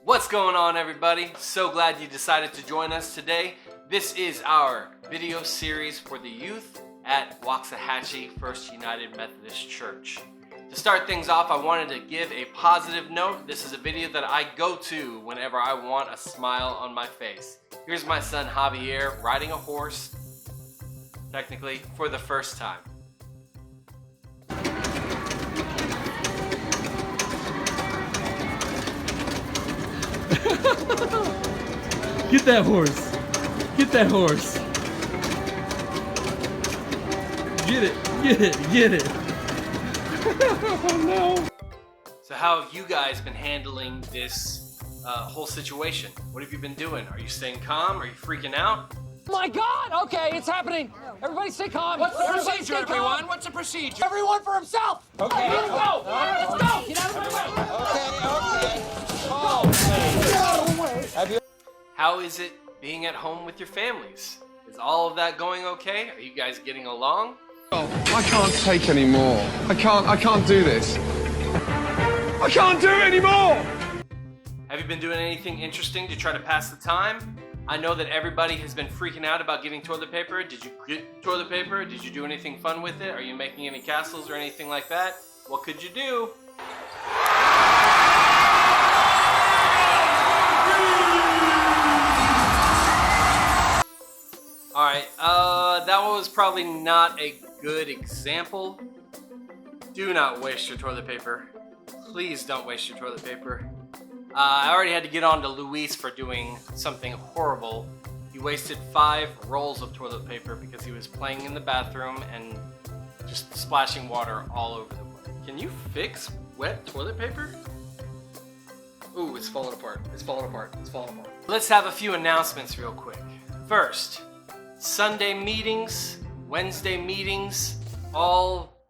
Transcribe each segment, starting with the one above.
What's going on, everybody? So glad you decided to join us today. This is our video series for the youth at Hachie First United Methodist Church. To start things off, I wanted to give a positive note. This is a video that I go to whenever I want a smile on my face. Here's my son Javier riding a horse, technically, for the first time. Get that horse. Get that horse. Get it. Oh no. So how have you guys been handling this whole situation? What have you been doing? Are you staying calm? Are you freaking out? My God! Okay, it's happening. Everybody stay calm. What's the procedure, everyone? What's the procedure? Everyone for himself. Okay. Let's go. Let's go. Get out of my way. Okay. How is it being at home with your families? Is all of that going okay? Are you guys getting along? I can't take any more. I can't do this. I can't do it anymore! Have you been doing anything interesting to try to pass the time? I know that everybody has been freaking out about getting toilet paper. Did you get toilet paper? Did you do anything fun with it? Are you making any castles or anything like that? What could you do? Alright, that was probably not a good example. Do not waste your toilet paper. Please don't waste your toilet paper. I already had to get on to Luis for doing something horrible. He wasted 5 rolls of toilet paper because he was playing in the bathroom and just splashing water all over the place. Can you fix wet toilet paper? Ooh, it's falling apart. It's falling apart. It's falling apart. Let's have a few announcements real quick. First, Sunday meetings, Wednesday meetings, all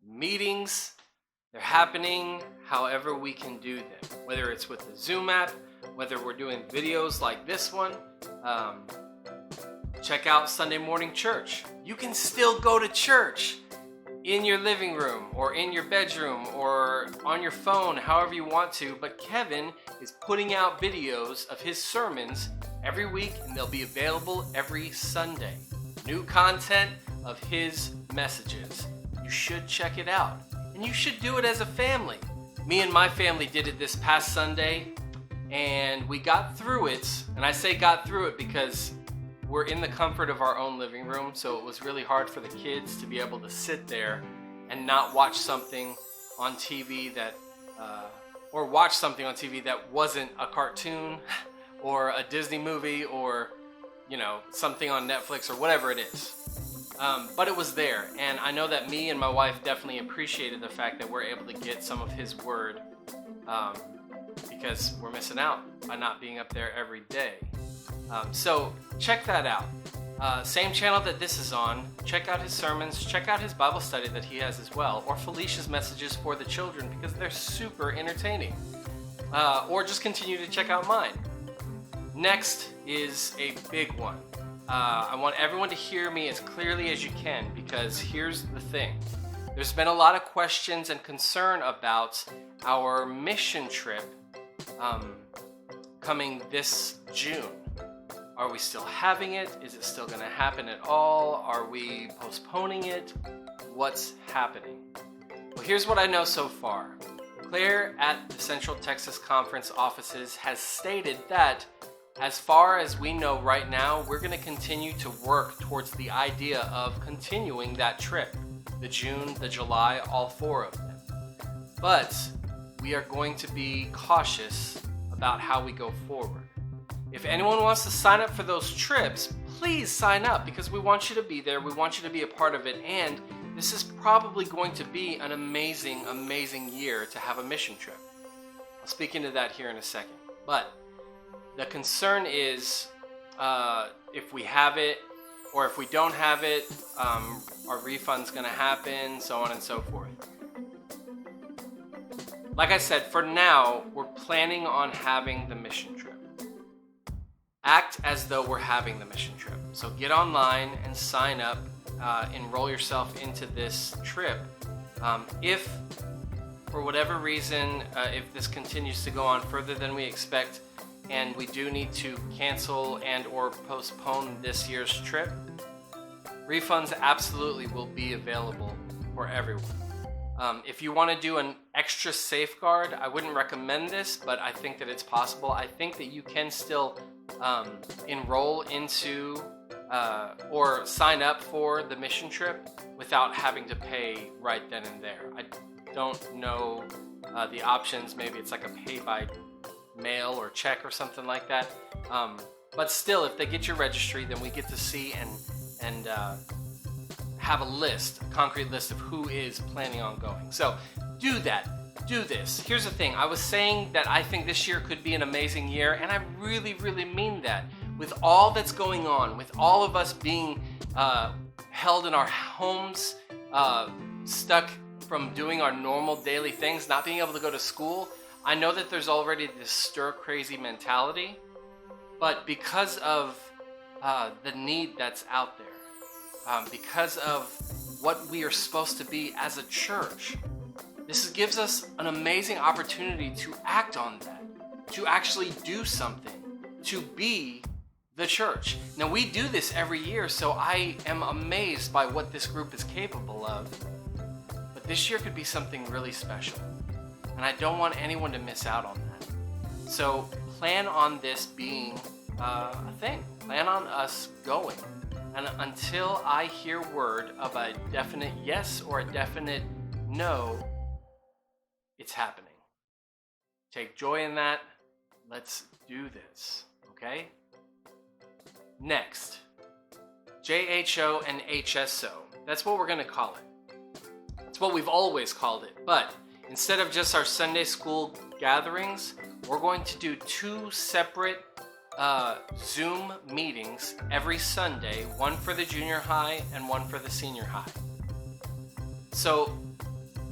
meetings, they're happening however we can do them. Whether it's with the Zoom app, whether we're doing videos like this one, check out Sunday morning church. You can still go to church in your living room or in your bedroom or on your phone, however you want to, but Kevin is putting out videos of his sermons every week and they'll be available every Sunday. New content of his messages. You should check it out. And you should do it as a family. Me and my family did it this past Sunday and we got through it. And I say got through it because we're in the comfort of our own living room, so it was really hard for the kids to be able to sit there and not watch something on TV that, or watch something on TV that wasn't a cartoon or a Disney movie or, you know, something on Netflix or whatever it is. But it was there, and I know that me and my wife definitely appreciated the fact that we're able to get some of his word because we're missing out by not being up there every day. So check that out. Same channel that this is on. Check out his sermons. Check out his Bible study that he has as well, or Felicia's messages for the children because they're super entertaining. Or just continue to check out mine. Next is a big one. I want everyone to hear me as clearly as you can because here's the thing. There's been a lot of questions and concern about our mission trip coming this June. Are we still having it? Is it still going to happen at all? Are we postponing it? What's happening? Well, here's what I know so far. Claire at the Central Texas Conference offices has stated that as far as we know right now, we're going to continue to work towards the idea of continuing that trip. The June, the July, all 4 of them. But we are going to be cautious about how we go forward. If anyone wants to sign up for those trips, please sign up because we want you to be there. We want you to be a part of it. And this is probably going to be an amazing, amazing year to have a mission trip. I'll speak into that here in a second. But the concern is if we have it or if we don't have it, our refund's gonna happen, so on and so forth. Like I said, for now, we're planning on having the mission trip. Act as though we're having the mission trip. So get online and sign up, enroll yourself into this trip. If for whatever reason, if this continues to go on further than we expect, and we do need to cancel and or postpone this year's trip, refunds absolutely will be available for everyone. If you want to do an extra safeguard, I wouldn't recommend this, but I think that it's possible. I think that you can still enroll into or sign up for the mission trip without having to pay right then and there. I don't know the options. Maybe it's like a pay by mail or check or something like that. But still, if they get your registry, then we get to see and have a concrete list of who is planning on going. So do that. Do this. Here's the thing. I was saying that I think this year could be an amazing year, and I really, really mean that. With all that's going on, with all of us being held in our homes, stuck from doing our normal daily things, not being able to go to school, I know that there's already this stir-crazy mentality, but because of the need that's out there, because of what we are supposed to be as a church, this gives us an amazing opportunity to act on that, to actually do something, to be the church. Now, we do this every year, so I am amazed by what this group is capable of, but this year could be something really special, and I don't want anyone to miss out on that. So plan on this being a thing. Plan on us going. And until I hear word of a definite yes or a definite no, it's happening. Take joy in that. Let's do this, okay? Next, JHO and HSO. That's what we're going to call it. That's what we've always called it. But instead of just our Sunday school gatherings, we're going to do 2 separate Zoom meetings every Sunday, one for the junior high and one for the senior high. So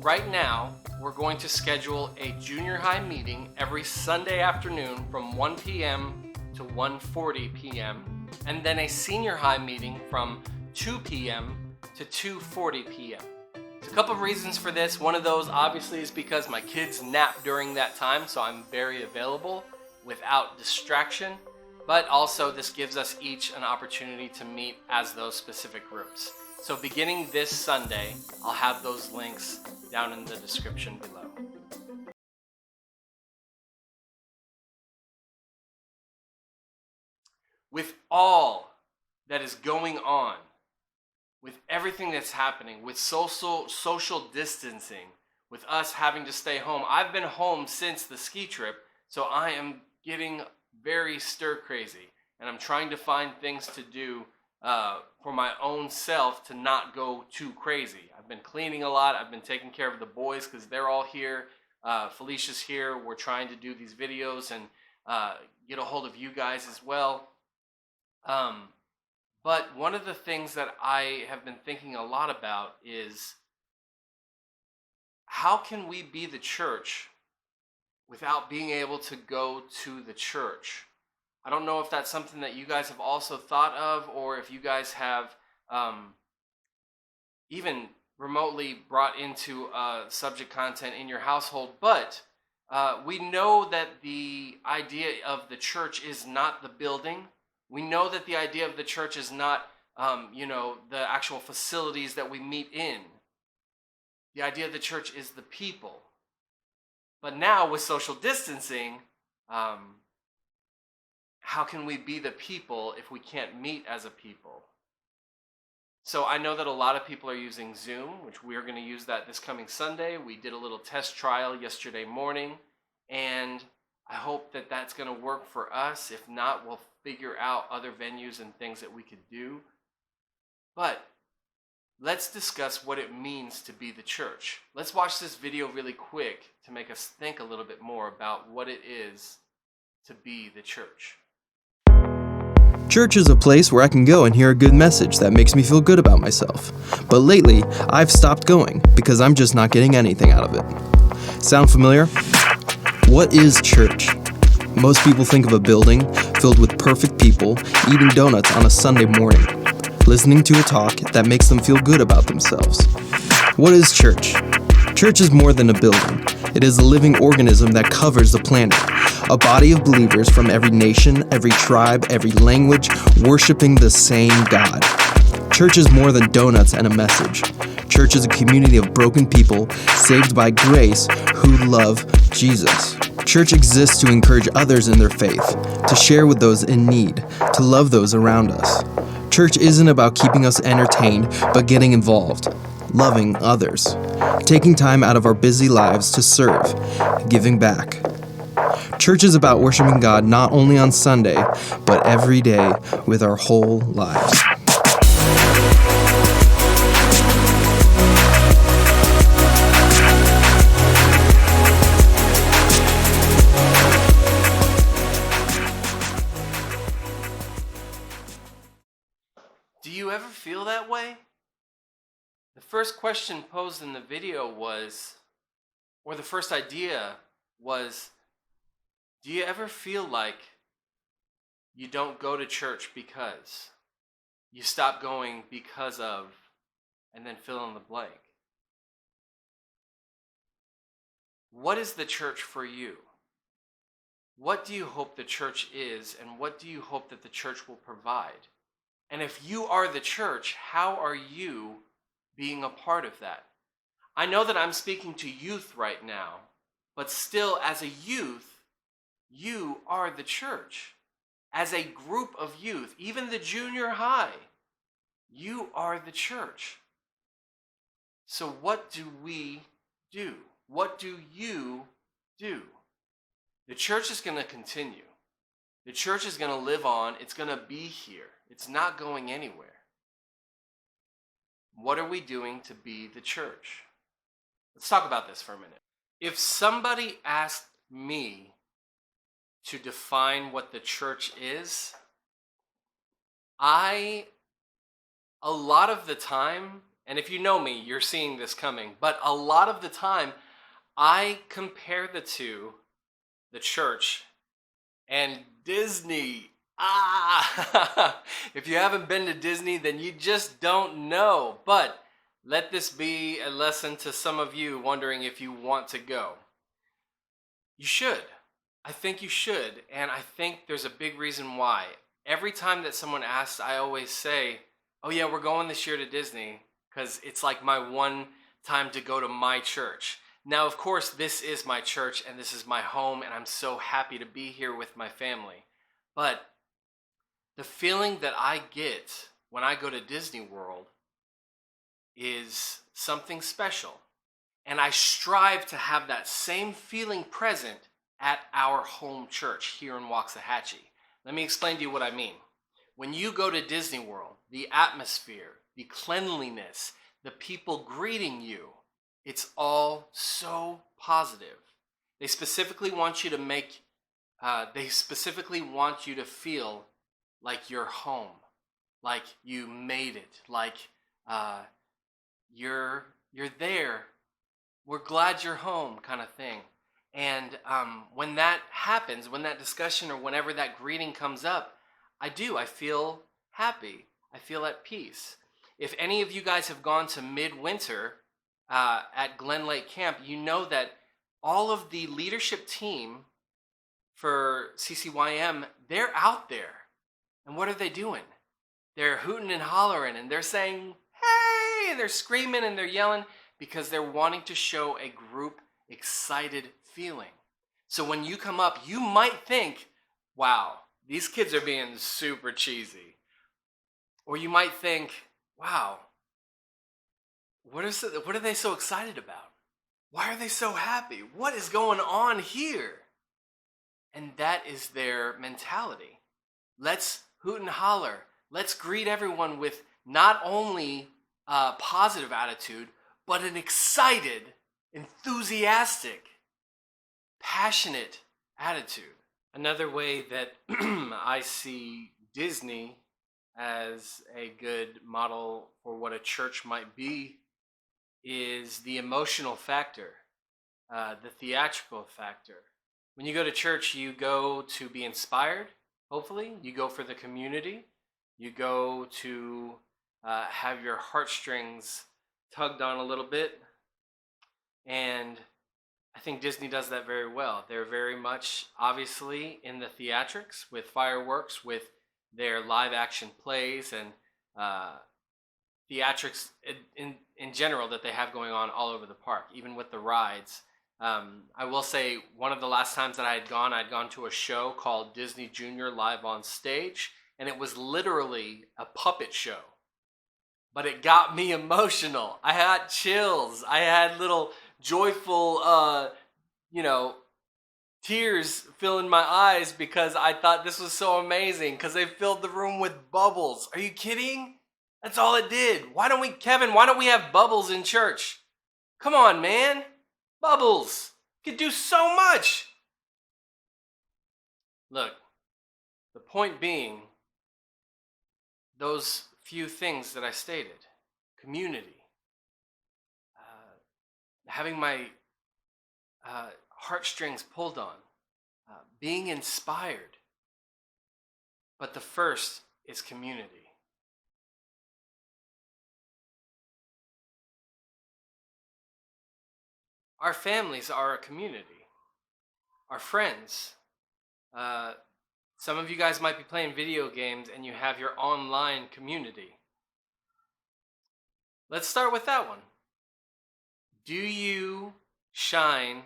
right now, we're going to schedule a junior high meeting every Sunday afternoon from 1 p.m. to 1:40 p.m. and then a senior high meeting from 2 p.m. to 2:40 p.m. There's a couple of reasons for this. One of those obviously is because my kids nap during that time, so I'm very available without distraction. But also this gives us each an opportunity to meet as those specific groups. So beginning this Sunday, I'll have those links down in the description below. With all that is going on, with everything that's happening, with social distancing, with us having to stay home, I've been home since the ski trip, so I am getting very stir crazy, and I'm trying to find things to do for my own self to not go too crazy. I've been cleaning a lot. I've been taking care of the boys because they're all here. Felicia's here. We're trying to do these videos and get a hold of you guys as well. But one of the things that I have been thinking a lot about is how can we be the church without being able to go to the church? I don't know if that's something that you guys have also thought of, or if you guys have even remotely brought into subject content in your household. But we know that the idea of the church is not the building. We know that the idea of the church is not, the actual facilities that we meet in. The idea of the church is the people. But now with social distancing, how can we be the people if we can't meet as a people? So I know that a lot of people are using Zoom, which we're going to use that this coming Sunday. We did a little test trial yesterday morning, and I hope that that's going to work for us. If not, we'll figure out other venues and things that we could do. But let's discuss what it means to be the church. Let's watch this video really quick to make us think a little bit more about what it is to be the church. Church is a place where I can go and hear a good message that makes me feel good about myself. But lately, I've stopped going because I'm just not getting anything out of it. Sound familiar? What is church? Most people think of a building filled with perfect people eating donuts on a Sunday morning, listening to a talk that makes them feel good about themselves. What is church? Church is more than a building. It is a living organism that covers the planet. A body of believers from every nation, every tribe, every language, worshiping the same God. Church is more than donuts and a message. Church is a community of broken people saved by grace who love Jesus. Church exists to encourage others in their faith, to share with those in need, to love those around us. Church isn't about keeping us entertained, but getting involved, loving others, taking time out of our busy lives to serve, giving back. Church is about worshiping God not only on Sunday, but every day with our whole lives. Do you ever feel that way? The first question posed in the video was, or the first idea was, do you ever feel like you don't go to church because you stop going because of, and then fill in the blank? What is the church for you? What do you hope the church is, and what do you hope that the church will provide? And if you are the church, how are you being a part of that? I know that I'm speaking to youth right now, but still, as a youth, you are the church. As a group of youth, even the junior high, you are the church. So what do we do? What do you do? The church is going to continue. The church is going to live on. It's going to be here. It's not going anywhere. What are we doing to be the church? Let's talk about this for a minute. If somebody asked me to define what the church is, a lot of the time, and if you know me, you're seeing this coming, but a lot of the time, I compare the two, the church and Disney. If you haven't been to Disney, then you just don't know. But let this be a lesson to some of you wondering if you want to go. You should. I think you should. And I think there's a big reason why. Every time that someone asks, I always say, oh yeah, we're going this year to Disney because it's like my one time to go to my church. Now, of course, this is my church and this is my home, and I'm so happy to be here with my family. But the feeling that I get when I go to Disney World is something special. And I strive to have that same feeling present at our home church here in Waxahachie. Let me explain to you what I mean. When you go to Disney World, the atmosphere, the cleanliness, the people greeting you, it's all so positive. They specifically want you to feel like you're home, like you made it, like you're there. We're glad you're home, kind of thing. And when that happens, when that discussion or whenever that greeting comes up, I feel happy. I feel at peace. If any of you guys have gone to midwinter at Glen Lake Camp, you know that all of the leadership team for CCYM, they're out there. And what are they doing? They're hooting and hollering, and they're saying, hey, and they're screaming and they're yelling because they're wanting to show a group excited feeling. So when you come up, you might think, wow, these kids are being super cheesy. Or you might think, wow, what are they so excited about? Why are they so happy? What is going on here? And that is their mentality. Let's hoot and holler. Let's greet everyone with not only a positive attitude, but an excited, enthusiastic, passionate attitude. Another way that I see Disney as a good model for what a church might be is the emotional factor, the theatrical factor. When you go to church, you go to be inspired, hopefully. You go for the community. You go to have your heartstrings tugged on a little bit. And I think Disney does that very well. They're very much, obviously, in the theatrics with fireworks, with their live action plays and theatrics in general that they have going on all over the park, even with the rides. I will say one of the last times that I'd gone to a show called Disney Junior Live on Stage, and it was literally a puppet show. But it got me emotional. I had chills. I had little joyful, tears filling my eyes because I thought this was so amazing because they filled the room with bubbles. Are you kidding? That's all it did. Why don't we have bubbles in church? Come on, man. Bubbles. Could do so much. Look, the point being, those few things that I stated, community, having my heartstrings pulled on, being inspired. But the first is community. Our families are a community. Our friends. Some of you guys might be playing video games and you have your online community. Let's start with that one. Do you shine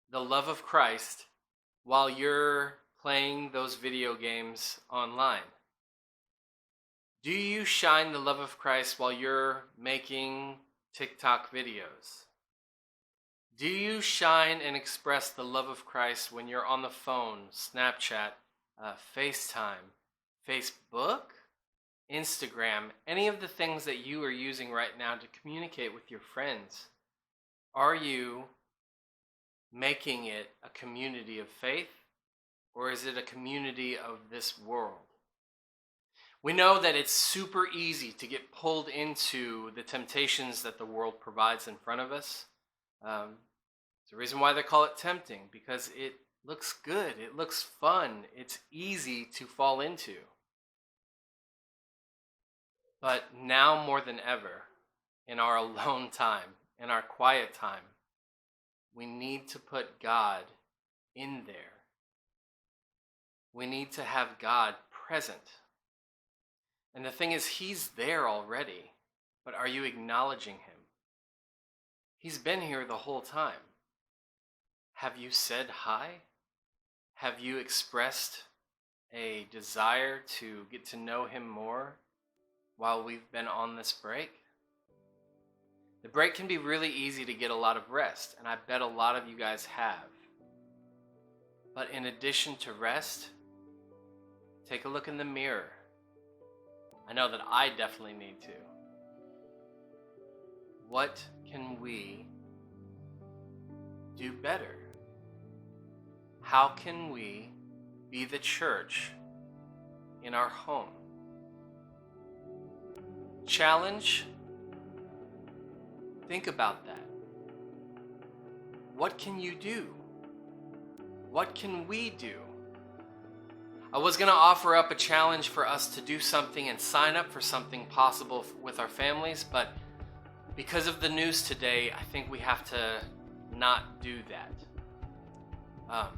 the love of Christ while you're playing those video games online? Do you shine the love of Christ while you're making TikTok videos? Do you shine and express the love of Christ when you're on the phone, Snapchat, FaceTime, Facebook, Instagram, any of the things that you are using right now to communicate with your friends? Are you making it a community of faith, or is it a community of this world? We know that it's super easy to get pulled into the temptations that the world provides in front of us. It's the reason why they call it tempting, because it looks good, it looks fun, it's easy to fall into. But now more than ever, in our alone time, in our quiet time, we need to put God in there. We need to have God present. And the thing is, He's there already, but are you acknowledging Him? He's been here the whole time. Have you said hi? Have you expressed a desire to get to know Him more while we've been on this break? The break can be really easy to get a lot of rest, and I bet a lot of you guys have. But in addition to rest, take a look in the mirror. I know that I definitely need to. What can we do better? How can we be the church in our home? Challenge. Think about that. What can you do? What can we do? I was going to offer up a challenge for us to do something and sign up for something possible with our families, but because of the news today, I think we have to not do that.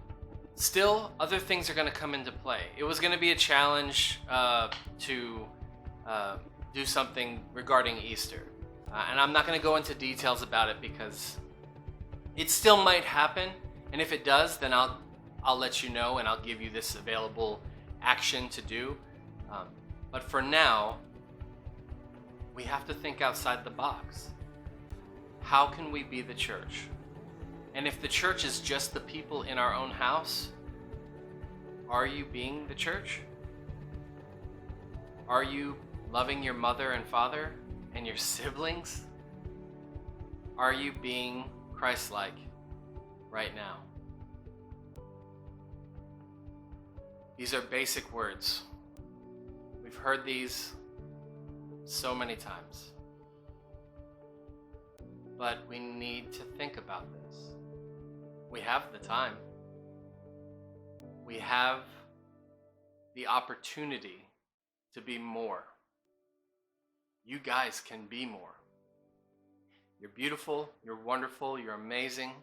Still, other things are going to come into play. It was going to be a challenge to do something regarding Easter. And I'm not going to go into details about it because it still might happen. And if it does, then I'll let you know and I'll give you this available action to do. But for now, we have to think outside the box. How can we be the church? And if the church is just the people in our own house, are you being the church? Are you loving your mother and father and your siblings? Are you being Christ-like right now? These are basic words. We've heard these so many times. But we need to think about this. We have the time. We have the opportunity to be more. You guys can be more. You're beautiful, you're wonderful, you're amazing.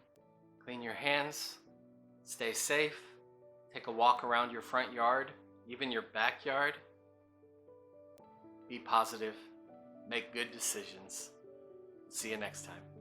Clean your hands, stay safe, take a walk around your front yard, even your backyard. Be positive, make good decisions. See you next time.